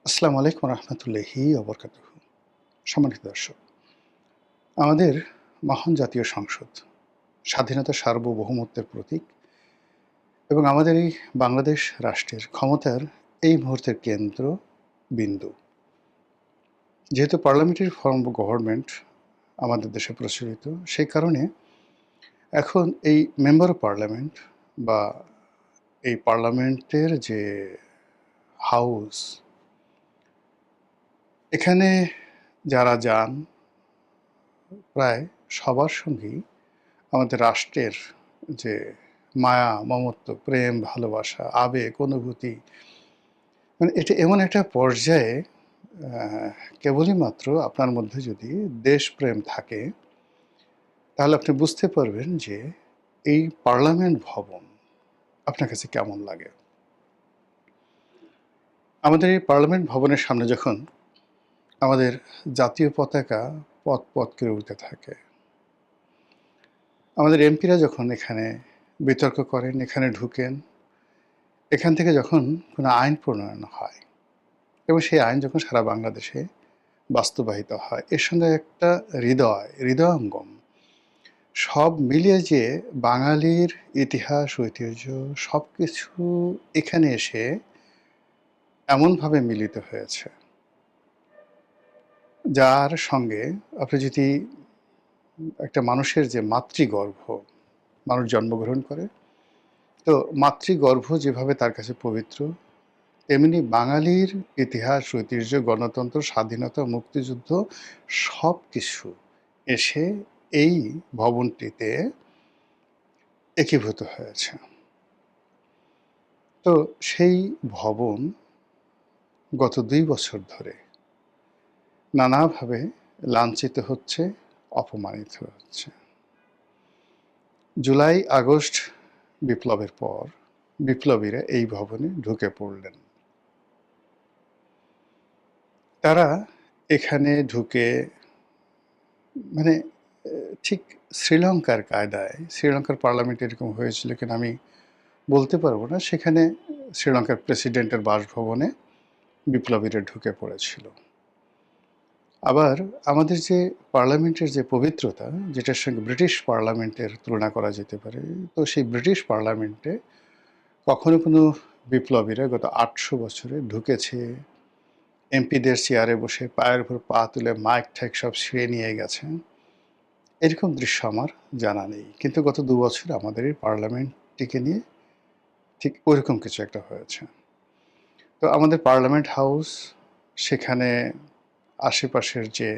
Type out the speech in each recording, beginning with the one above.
আসসালামু আলাইকুম রহমতুল্লাহি ওবরকাতুহু। সম্মানিত দর্শক, আমাদের মহান জাতীয় সংসদ স্বাধীনতা সার্বভৌমত্বের প্রতীক এবং আমাদের এই বাংলাদেশ রাষ্ট্রের ক্ষমতার এই মুহূর্তের কেন্দ্র বিন্দু। যেহেতু পার্লামেন্টারি ফর্ম অব গভর্নমেন্ট আমাদের দেশে প্রচলিত, সেই কারণে এখন এই মেম্বার অফ পার্লামেন্ট বা এই পার্লামেন্টের যে হাউস, এখানে যারা যান প্রায় সবার সঙ্গেই আমাদের রাষ্ট্রের যে মায়া, মমত্ব, প্রেম, ভালোবাসা, আবেগ, অনুভূতি, মানে এটা এমন একটা পর্যায়ে কেবলই মাত্র আপনার মধ্যে যদি দেশপ্রেম থাকে, তাহলে আপনি বুঝতে পারবেন যে এই পার্লামেন্ট ভবন আপনার কাছে কেমন লাগে। আমাদের এই পার্লামেন্ট ভবনের সামনে যখন আমাদের জাতীয় পতাকা পথ পথ করে উড়তে থাকে, আমাদের এমপিরা যখন এখানে বিতর্ক করেন, এখানে ঢুকেন, এখান থেকে যখন কোনো আইন প্রণয়ন হয় এবং সেই আইন যখন সারা বাংলাদেশে বাস্তবায়িত হয়, এর সঙ্গে একটা হৃদয়ঙ্গম সব মিলিয়ে যে বাঙালির ইতিহাস, ঐতিহ্য সব কিছু এখানে এসে এমনভাবে মিলিত হয়েছে, যার সঙ্গে আপনি যদি একটা মানুষের যে মাতৃগর্ভ, মানুষ জন্মগ্রহণ করে, তো মাতৃগর্ভ যেভাবে তার কাছে পবিত্র, তেমনি বাঙালির ইতিহাস, ঐতিহ্য, গণতন্ত্র, স্বাধীনতা, মুক্তিযুদ্ধ সব কিছু এসে এই ভবনটিতে একীভূত হয়েছে। তো সেই ভবন গত ২ বছর ধরে নানাভাবে লাঞ্ছিত হচ্ছে, অপমানিত হচ্ছে। জুলাই আগস্ট বিপ্লবের পর বিপ্লবীরা এই ভবনে ঢুকে পড়লেন। তারা এখানে ঢুকে মানে ঠিক শ্রীলঙ্কার কায়দায়, শ্রীলঙ্কার পার্লামেন্টে এরকম হয়েছিল কিনা আমি বলতে পারবো না। সেখানে শ্রীলঙ্কার প্রেসিডেন্টের বাসভবনে বিপ্লবীরা ঢুকে পড়েছিল। আবার আমাদের যে পার্লামেন্টের যে পবিত্রতা, যেটার সঙ্গে ব্রিটিশ পার্লামেন্টের তুলনা করা যেতে পারে, তো সেই ব্রিটিশ পার্লামেন্টে কখনো কোনো বিপ্লবীরা গত ৮০০ বছরে ঢুকেছে, এমপিদের চেয়ারে বসে পায়ের উপর পা তুলে মাইক ঠাইক সব ছিঁড়ে নিয়ে গেছে, এরকম দৃশ্য আমার জানা নেই। কিন্তু গত ২ বছর আমাদের এই পার্লামেন্টটিকে নিয়ে ঠিক ওইরকম কিছু একটা হয়েছে। তো আমাদের পার্লামেন্ট হাউস, সেখানে আশেপাশের যে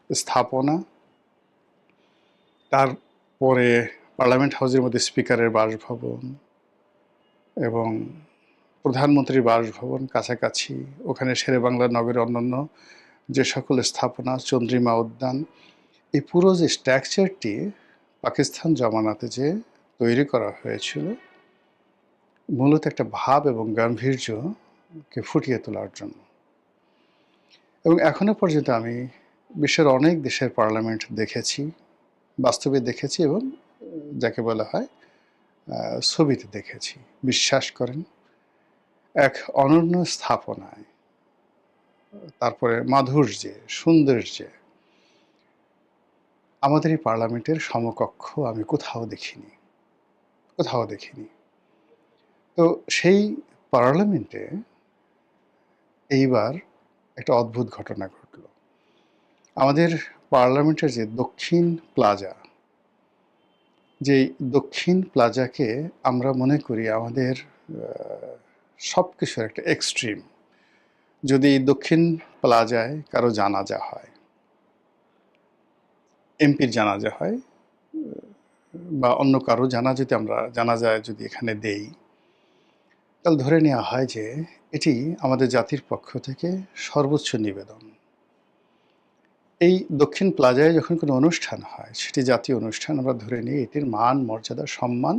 স্থাপনা, তারপরে পার্লামেন্ট হাউসের মধ্যে স্পিকারের বাসভবন এবং প্রধানমন্ত্রীর বাসভবন কাছাকাছি, ওখানে শেরেবাংলা নগরের অন্যান্য যে সকল স্থাপনা, চন্দ্রিমা উদ্যান, এই পুরো যে স্ট্রাকচারটি পাকিস্তান জমানাতে যে তৈরি করা হয়েছিল, মূলত একটা ভাব এবং গাম্ভীর্যকে ফুটিয়ে তোলার জন্য। এবং এখনো পর্যন্ত আমি বিশ্বের অনেক দেশের পার্লামেন্ট দেখেছি, বাস্তবে দেখেছি এবং যাকে বলা হয় ছবিতে দেখেছি। বিশ্বাস করেন, এক অনন্য স্থাপনায়, তারপরে মাধুর্যে, সৌন্দর্যে আমাদের এই পার্লামেন্টের সমকক্ষ আমি কোথাও দেখিনি, কোথাও দেখিনি। তো সেই পার্লামেন্টে এইবার একটা অদ্ভুত ঘটনা ঘটল। আমাদের পার্লামেন্টের যে দক্ষিণ প্লাজা, যেই দক্ষিণ প্লাজাকে আমরা মনে করি আমাদের সব কিছুর একটা এক্সট্রিম। যদি দক্ষিণ প্লাজায় কারো জানাজা হয়, এমপির জানাজা হয়, বা অন্য কারো জানাজাতে আমরা জানাজায় যদি এখানে দেই, তাহলে ধরে নেওয়া হয় যে এটি আমাদের জাতির পক্ষ থেকে সর্বোচ্চ নিবেদন। এই দক্ষিণ প্লাজায় যখন কোনো অনুষ্ঠান হয়, সেটি জাতীয় অনুষ্ঠান, আমরা ধরে নিই এটির মান, মর্যাদা, সম্মান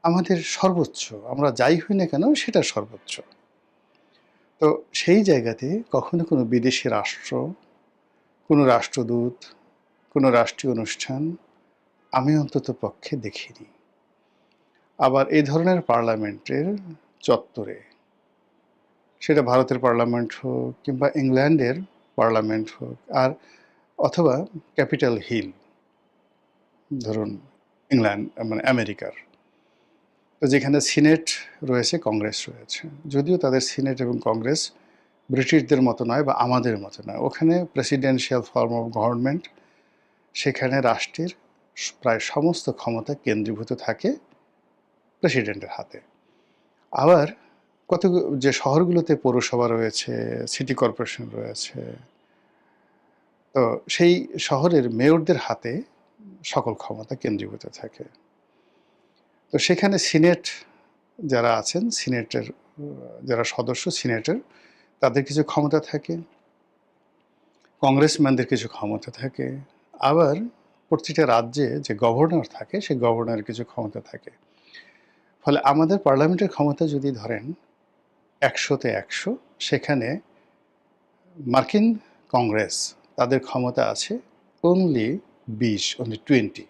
আমাদের সর্বোচ্চ। আমরা যাই হই না কেন সেটা সর্বোচ্চ। তো সেই জায়গাতে কখনো কোনো বিদেশি রাষ্ট্র, কোনো রাষ্ট্রদূত, কোনো রাষ্ট্রীয় অনুষ্ঠান আমি অন্তত পক্ষে দেখিনি। আবার এই ধরনের পার্লামেন্টের চত্বরে সেটা ভারতের পার্লামেন্ট হোক কিংবা ইংল্যান্ডের পার্লামেন্ট হোক, আর অথবা ক্যাপিটাল হিল, ধরুন ইংল্যান্ড মানে আমেরিকার, তো যেখানে সিনেট রয়েছে, কংগ্রেস রয়েছে, যদিও তাদের সিনেট এবং কংগ্রেস ব্রিটিশদের মতো নয় বা আমাদের মতো নয়, ওখানে প্রেসিডেন্সিয়াল ফর্ম অফ গভর্নমেন্ট, সেখানে রাষ্ট্রের প্রায় সমস্ত ক্ষমতা কেন্দ্রীভূত থাকে প্রেসিডেন্টের হাতে। আবার কত যে শহরগুলোতে পৌরসভা রয়েছে, সিটি কর্পোরেশন রয়েছে, তো সেই শহরের মেয়রদের হাতে সকল ক্ষমতা কেন্দ্রীভূত থাকে। তো সেখানে সিনেট যারা আছেন, সিনেটের যারা সদস্য সিনেটের, তাদের কিছু ক্ষমতা থাকে, কংগ্রেসম্যানদের কিছু ক্ষমতা থাকে, আবার প্রতিটা রাজ্যে যে গভর্নর থাকে সেই গভর্নরের কিছু ক্ষমতা থাকে। ফলে আমাদের পার্লামেন্টের ক্ষমতা যদি ধরেন 100-তে 100, সেখানে মার্কিন কংগ্রেস তাদের ক্ষমতা আছে অনলি 20, অনলি 20।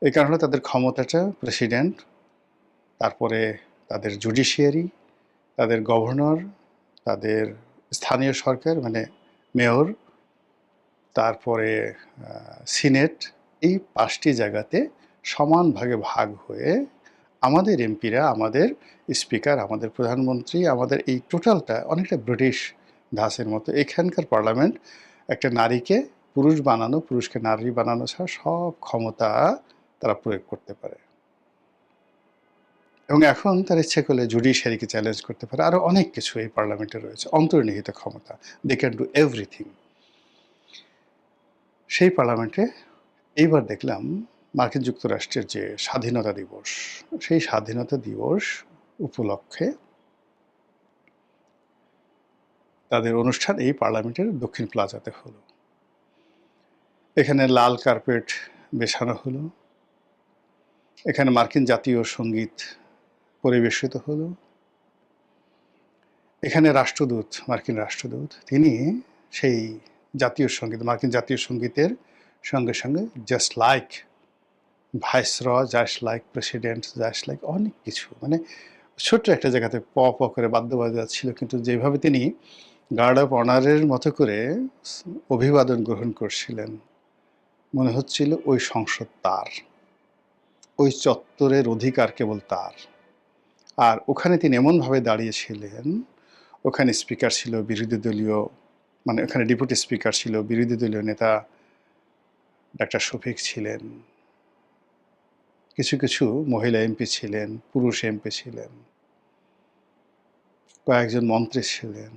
এই কারণে তাদের ক্ষমতাটা প্রেসিডেন্ট, তারপরে তাদের জুডিশিয়ারি, তাদের গভর্নর, তাদের স্থানীয় সরকার মানে মেয়র, তারপরে সিনেট, এই 5টি জায়গাতে সমান ভাগে ভাগ হয়ে আমাদের এমপিরা, আমাদের স্পিকার, আমাদের প্রধানমন্ত্রী, আমাদের এই টোটালটা অনেকটা ব্রিটিশ ধাঁচের মতো। এখানকার পার্লামেন্ট একটা নারীকে পুরুষ বানানো, পুরুষকে নারী বানানো ছাড়া সব ক্ষমতা তারা প্রয়োগ করতে পারে। এবং এখন তার ইচ্ছে করলে জুডিশিয়ারিকে চ্যালেঞ্জ করতে পারে, আরও অনেক কিছু এই পার্লামেন্টে রয়েছে, অন্তর্নিহিত ক্ষমতা। They can do everything. সেই পার্লামেন্টে এইবার দেখলাম মার্কিন যুক্তরাষ্ট্রের যে স্বাধীনতা দিবস, সেই স্বাধীনতা দিবস উপলক্ষে তাদের অনুষ্ঠান এই পার্লামেন্টের দক্ষিণ প্লাজাতে হলো। এখানে লাল কার্পেট বেছানো হলো, এখানে মার্কিন জাতীয় সঙ্গীত পরিবেশিত হলো, এখানে রাষ্ট্রদূত, মার্কিন রাষ্ট্রদূত, তিনি সেই জাতীয় সঙ্গীত, মার্কিন জাতীয় সঙ্গীতের সঙ্গে সঙ্গে just like viceroy, just like president, just like অনেক কিছু, মানে ছোট্ট একটা জায়গাতে প প করে বাদ্য বাজাচ্ছিল, কিন্তু যেভাবে তিনি গার্ড অফ অনারের মতো করে অভিবাদন গ্রহণ করছিলেন, মনে হচ্ছিল ওই সংসদ তার, ওই চত্বরের অধিকার কেবল তার। আর ওখানে তিনি এমনভাবে দাঁড়িয়েছিলেন, ওখানে স্পিকার ছিল বিরোধী দলীয়, মানে ওখানে ডেপুটি স্পিকার ছিল বিরোধী দলীয় নেতা ডাক্তার শফিক ছিলেন, কিছু কিছু মহিলা এমপি ছিলেন, পুরুষ এমপি ছিলেন, কয়েকজন মন্ত্রী ছিলেন।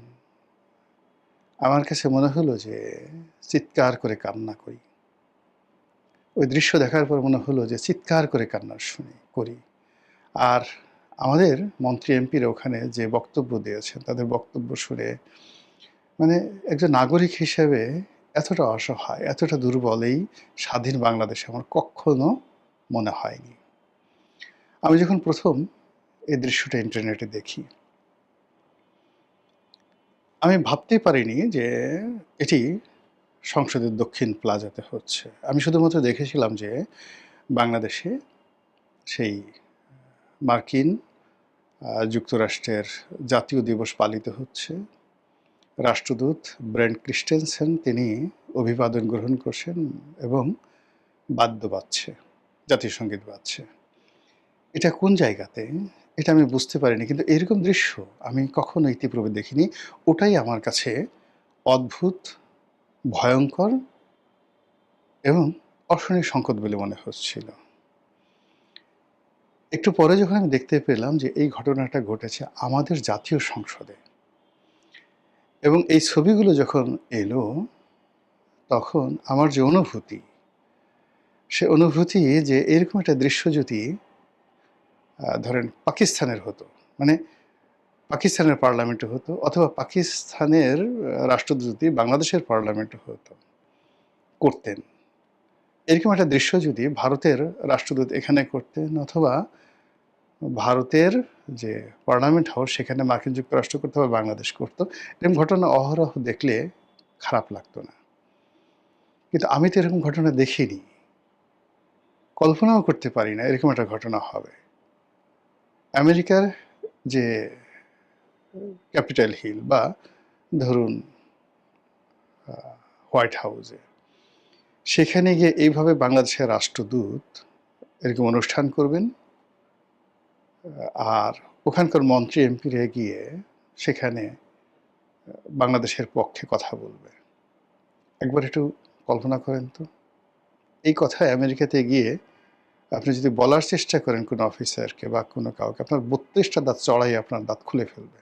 আমার কাছে মনে হলো যে চিৎকার করে কান্না করি। ওই দৃশ্য দেখার পর মনে হলো যে চিৎকার করে কান্না করি। আর আমাদের মন্ত্রী এমপিরা ওখানে যে বক্তব্য দিয়েছেন, তাদের বক্তব্য শুনে মানে একজন নাগরিক হিসেবে এতটা অসহায়, এতটা দুর্বল এই স্বাধীন বাংলাদেশে আমার কখনো মনে হয়নি। আমি যখন প্রথম এই দৃশ্যটা ইন্টারনেটে দেখি, আমি ভাবতেই পারিনি যে এটি সংসদের দক্ষিণ প্লাজাতে হচ্ছে। আমি শুধুমাত্র দেখেছিলাম যে বাংলাদেশে সেই মার্কিন যুক্তরাষ্ট্রের জাতীয় দিবস পালিত হচ্ছে, রাষ্ট্রদূত ব্রেন্ট ক্রিস্টেনসেন তিনি অভিবাদন গ্রহণ করছেন এবং বাদ্য বাজছে, জাতীয় সঙ্গীত বাজছে। এটা কোন জায়গাতে এটা আমি বুঝতে পারিনি, কিন্তু এরকম দৃশ্য আমি কখনো ইতিপূর্বে দেখিনি। ওটাই আমার কাছে অদ্ভুত, ভয়ঙ্কর এবং অশনি সংকেত বলে মনে হচ্ছিল। একটু পরে যখন আমি দেখতে পেলাম যে এই ঘটনাটা ঘটেছে আমাদের জাতীয় সংসদে, এবং এই ছবিগুলো যখন এলো, তখন আমার যে অনুভূতি, সে অনুভূতি যে এরকম একটা দৃশ্য যদি ধরেন পাকিস্তানের হতো, মানে পাকিস্তানের পার্লামেন্টে হতো, অথবা পাকিস্তানের রাষ্ট্রদূত যদি বাংলাদেশের পার্লামেন্টে হতো, করতেন, এরকম একটা দৃশ্য যদি ভারতের রাষ্ট্রদূত এখানে করতেন, অথবা ভারতের যে পার্লামেন্ট হাউস সেখানে মার্কিন যুক্তরাষ্ট্র করতো বা বাংলাদেশ করতো, এরকম ঘটনা অহরহ দেখলে খারাপ লাগতো না। কিন্তু আমি তো এরকম ঘটনা দেখিনি, কল্পনাও করতে পারি না এরকম একটা ঘটনা হবে। আমেরিকার যে ক্যাপিটাল হিল বা ধরুন হোয়াইট হাউসে, সেখানে গিয়ে এইভাবে বাংলাদেশের রাষ্ট্রদূত এরকম অনুষ্ঠান করবেন, আর ওখানকার মন্ত্রী এমপিরা গিয়ে সেখানে বাংলাদেশের পক্ষে কথা বলবে। একবার একটু কল্পনা করেন তো, এই কথা আমেরিকাতে গিয়ে আপনি যদি বলার চেষ্টা করেন কোনো অফিসারকে বা কোনো কাউকে, আপনার 32টা দাঁত চড়াই আপনার দাঁত খুলে ফেলবে,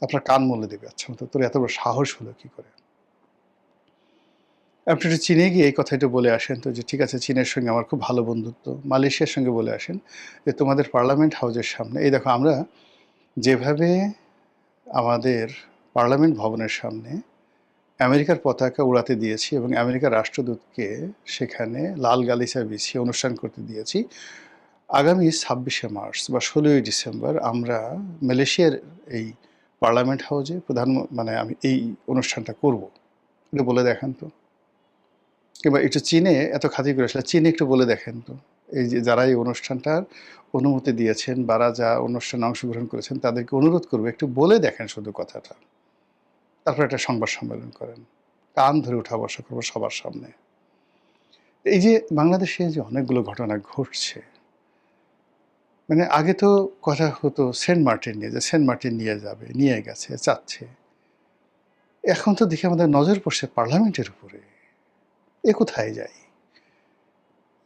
আপনার কান মলে দেবে। আচ্ছা তো তোর এত বড় সাহস হলো কি করে? আপনি একটু চীনে গিয়ে এই কথাটা বলে আসেন তো, যে ঠিক আছে চীনের সঙ্গে আমার খুব ভালো বন্ধুত্ব, মালয়েশিয়ার সঙ্গে বলে আসেন যে তোমাদের পার্লামেন্ট হাউসের সামনে এই দেখো আমরা যেভাবে আমাদের পার্লামেন্ট ভবনের সামনে আমেরিকার পতাকা উড়াতে দিয়েছি এবং আমেরিকার রাষ্ট্রদূতকে সেখানে লাল গালিচা বিছিয়ে অনুষ্ঠান করতে দিয়েছি, আগামী 26শে মার্চ বা 16ই ডিসেম্বর আমরা মালয়েশিয়ার এই পার্লামেন্ট হাউসে মানে আমি এই অনুষ্ঠানটা করব, এটা বলে দেখান তো। কিংবা একটু চীনে এত খাতির করে আসলে চীনে একটু বলে দেখেন তো, এই যে যারা এই অনুষ্ঠানটার অনুমতি দিয়েছেন বা যা অনুষ্ঠানে অংশগ্রহণ করেছেন তাদেরকে অনুরোধ করবে একটু বলে দেখেন শুধু কথাটা, তারপর একটা সংবাদ সম্মেলন করেন, কান ধরে উঠা বসা করবো সবার সামনে। এই যে বাংলাদেশে যে অনেকগুলো ঘটনা ঘটছে, মানে আগে তো কথা হতো সেন্ট মার্টিন নিয়ে, যে সেন্ট মার্টিন নিয়ে যাবে, নিয়ে গেছে, চাচ্ছে। এখন তো দেখি আমাদের নজর পড়ছে পার্লামেন্টের উপরে। এ কোথায় যায়?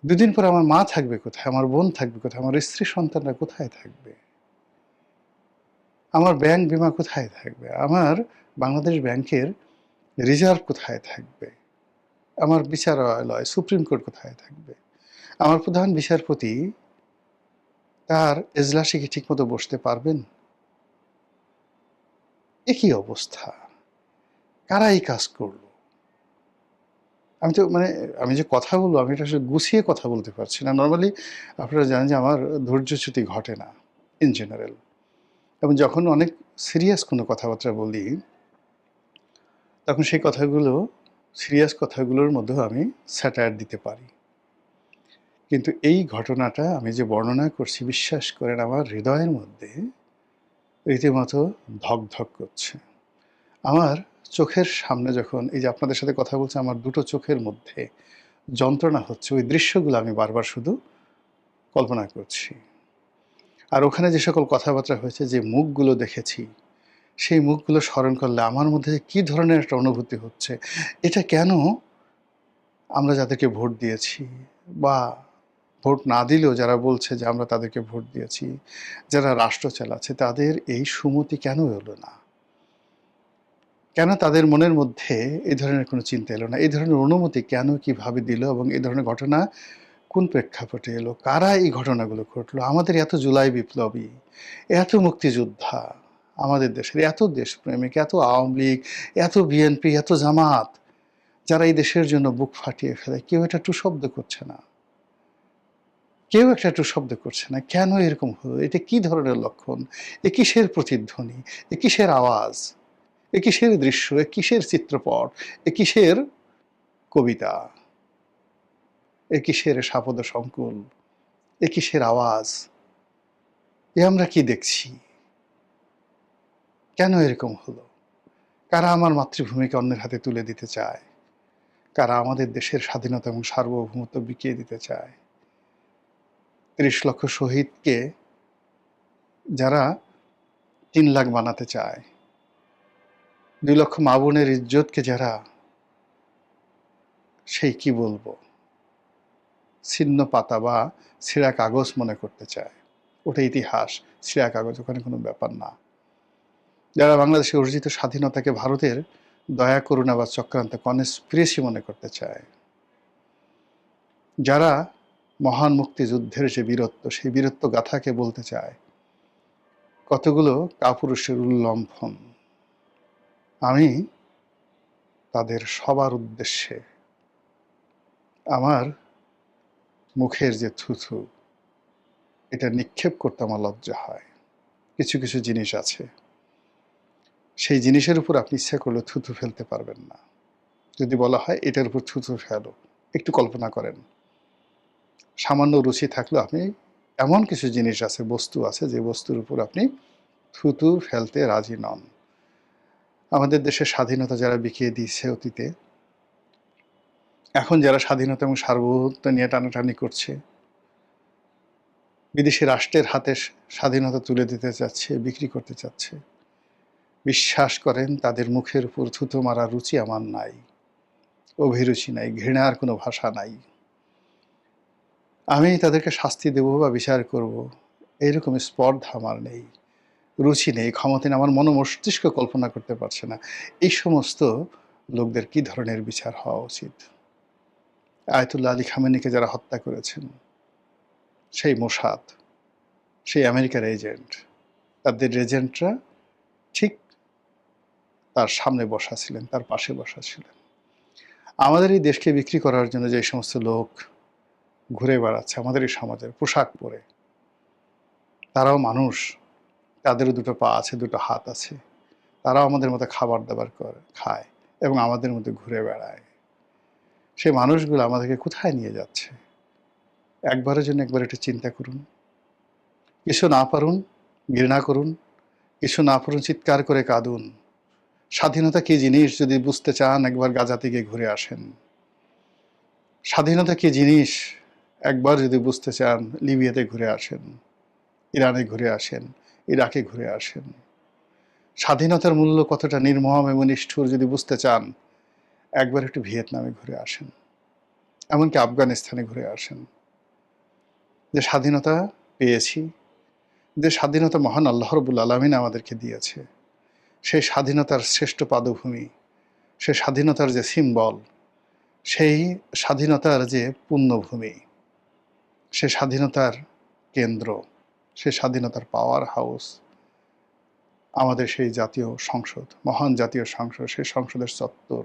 দুদিন পর আমার মা থাকবে কোথায়, আমার বোন থাকবে কোথায়, আমার স্ত্রী সন্তানরা কোথায় থাকবে, আমার ব্যাংক বিমা কোথায় থাকবে, আমার বাংলাদেশ ব্যাংকের রিজার্ভ কোথায় থাকবে, আমার বিচারালয় সুপ্রিম কোর্ট কোথায় থাকবে, আমার প্রধান বিচারপতি তার এজলাসে কি ঠিকমতো বসতে পারবেন? এ কি অবস্থা? কারা এই কাজ করলো? আমি তো মানে আমি যে কথা বলবো, আমি এটা আসলে গুছিয়ে কথা বলতে পারছি না। নর্মালি আপনারা জানেন যে আমার ধৈর্যচ্যুতি ঘটে না ইন জেনারেল, এবং যখন অনেক সিরিয়াস কোনো কথাবার্তা বলি তখন সেই কথাগুলো, সিরিয়াস কথাগুলোর মধ্যেও আমি স্যাটায়ার দিতে পারি। কিন্তু এই ঘটনাটা আমি যে বর্ণনা করছি, বিশ্বাস করেন আমার হৃদয়ের মধ্যে রীতিমতো ধকধক করছে। আমার চোখের সামনে যখন এই যে আপনাদের সাথে কথা বলছি, আমার দুটো চোখের মধ্যে যন্ত্রণা হচ্ছে, ওই দৃশ্যগুলো আমি বারবার শুধু কল্পনা করছি। আর ওখানে যে সকল কথাবার্তা হয়েছে, যে মুখগুলো দেখেছি, সেই মুখগুলো স্মরণ করলে আমার মধ্যে কী ধরনের একটা অনুভূতি হচ্ছে। এটা কেন আমরা যাদেরকে ভোট দিয়েছি, বা ভোট না দিলেও যারা বলছে যে আমরা তাদেরকে ভোট দিয়েছি, যারা রাষ্ট্র চালাচ্ছে, তাদের এই সুমতি কেন এলো না? কেন তাদের মনের মধ্যে এই ধরনের কোনো চিন্তা এলো না? এই ধরনের অনুমতি কেন, কিভাবে দিল, এবং এই ধরনের ঘটনা কোন প্রেক্ষাপটে এলো? কারা এই ঘটনাগুলো ঘটলো? আমাদের এত জুলাই বিপ্লবী, এত মুক্তিযোদ্ধা, আমাদের দেশের এত দেশপ্রেমিক, এত আওয়ামী লীগ, এত বিএনপি, এত জামাত, যারা এই দেশের জন্য বুক ফাটিয়ে ফেলে, কেউ এটা টু শব্দ করছে না। কেউ একটা টু শব্দ করছে না। কেন এরকম হলো? এটা কি ধরনের লক্ষণ? এ কিসের প্রতিধ্বনি? এ কিসের আওয়াজ? এ কিসের দৃশ্য? এ কিসের চিত্রপট? এ কিসের কবিতা? এ কিসের সাপদ সংকুল? এ কিসের আওয়াজ? এ আমরা কি দেখছি? কেন এরকম হলো? কারা আমার মাতৃভূমিকে অন্যের হাতে তুলে দিতে চায়? কারা আমাদের দেশের স্বাধীনতা এবং সার্বভৌমত্ব বিকিয়ে দিতে চায়? ৩০ লক্ষ শহীদকে যারা ৩ লাখ বানাতে চায়, ২ লক্ষ মা বোনের ইজ্জতকে যারা সেই কি বলবো, ছিন্ন পাতা বা ছেঁড়া কাগজ মনে করতে চায়। ওটা ইতিহাস, ছেঁড়া কাগজ, ওখানে কোনো ব্যাপার না। যারা বাংলাদেশে অর্জিত স্বাধীনতাকে ভারতের দয়া করুণা বা চক্রান্ত, কনস্পিরেসি মনে করতে চায়, যারা মহান মুক্তিযুদ্ধের যে বীরত্ব, সেই বীরত্ব গাথাকে বলতে চায় কতগুলো কাপুরুষের উল্লম্ফন, আমি তাদের সবার উদ্দেশ্যে আমার মুখের যে থুথু, এটা নিক্ষেপ করতে আমার লজ্জা হয়। কিছু কিছু জিনিস আছে, সেই জিনিসের উপর আপনি ইচ্ছা করলে থুথু ফেলতে পারবেন না। যদি বলা হয় এটার উপর থুথু ফেলো, একটু কল্পনা করেন, সামান্য রুচি থাকলেও আপনি, এমন কিছু জিনিস আছে, বস্তু আছে, যে বস্তুর উপর আপনি থুতু ফেলতে রাজি নন। আমাদের দেশের স্বাধীনতা যারা বিকিয়ে দিয়েছে অতীতে, এখন যারা স্বাধীনতা এবং সার্বভৌমত্ব নিয়ে টানাটানি করছে, বিদেশি রাষ্ট্রের হাতে স্বাধীনতা তুলে দিতে চাচ্ছে, বিক্রি করতে চাচ্ছে, বিশ্বাস করেন তাদের মুখের উপর থুতু মারার রুচি আমার নাই, অভিরুচি নাই, ঘৃণার কোনো ভাষা নাই। আমি তাদেরকে শাস্তি দেব বা বিচার করব এইরকম স্পর্ধা আমার নেই, রুচি নেই, ক্ষমতা নেই, আমার মস্তিষ্ক কল্পনা করতে পারছে না এই সমস্ত লোকদের কি ধরনের বিচার হওয়া উচিত। আয়াতুল্লাহ আলী খামেনিকে যারা হত্যা করেছেন, সেই মোসাদ, সেই আমেরিকার এজেন্ট, তাদের এজেন্টরা ঠিক তার সামনে বসা ছিলেন, তার পাশে বসা ছিলেন। আমাদের এই দেশকে বিক্রি করার জন্য যে সমস্ত লোক ঘুরে বেড়াচ্ছে আমাদের এই সমাজের পোশাক পরে, তারাও মানুষ, তাদেরও দুটো পা আছে, দুটো হাত আছে, তারাও আমাদের মতো খাবার দাবার খায় এবং আমাদের মধ্যে ঘুরে বেড়ায়। সেই মানুষগুলো আমাদেরকে কোথায় নিয়ে যাচ্ছে একবারের জন্য একবার একটু চিন্তা করুন। কিছু না পারুন ঘৃণা করুন, কিছু না পারুন চিৎকার করে কাঁদুন। স্বাধীনতা কি জিনিস যদি বুঝতে চান একবার গাজা থেকে ঘুরে আসেন। স্বাধীনতা কি জিনিস একবার যদি বুঝতে চান লিবিয়াতে ঘুরে আসেন, ইরানে ঘুরে আসেন, ইরাকে ঘুরে আসেন। স্বাধীনতার মূল্য কতটা নির্মম এবং নিষ্ঠুর যদি বুঝতে চান একবার একটু ভিয়েতনামে ঘুরে আসেন, এমনকি আফগানিস্তানে ঘুরে আসেন। যে স্বাধীনতা পেয়েছি, যে স্বাধীনতা মহান আল্লাহ রাব্বুল আলামিন আমাদেরকে দিয়েছে, সেই স্বাধীনতার শ্রেষ্ঠ পাদভূমি, সেই স্বাধীনতার যে সিম্বল, সেই স্বাধীনতার যে পুণ্যভূমি, সে স্বাধীনতার কেন্দ্র, সে স্বাধীনতার পাওয়ার হাউস আমাদের সেই জাতীয় সংসদ, মহান জাতীয় সংসদ, সেই সংসদের চত্বর,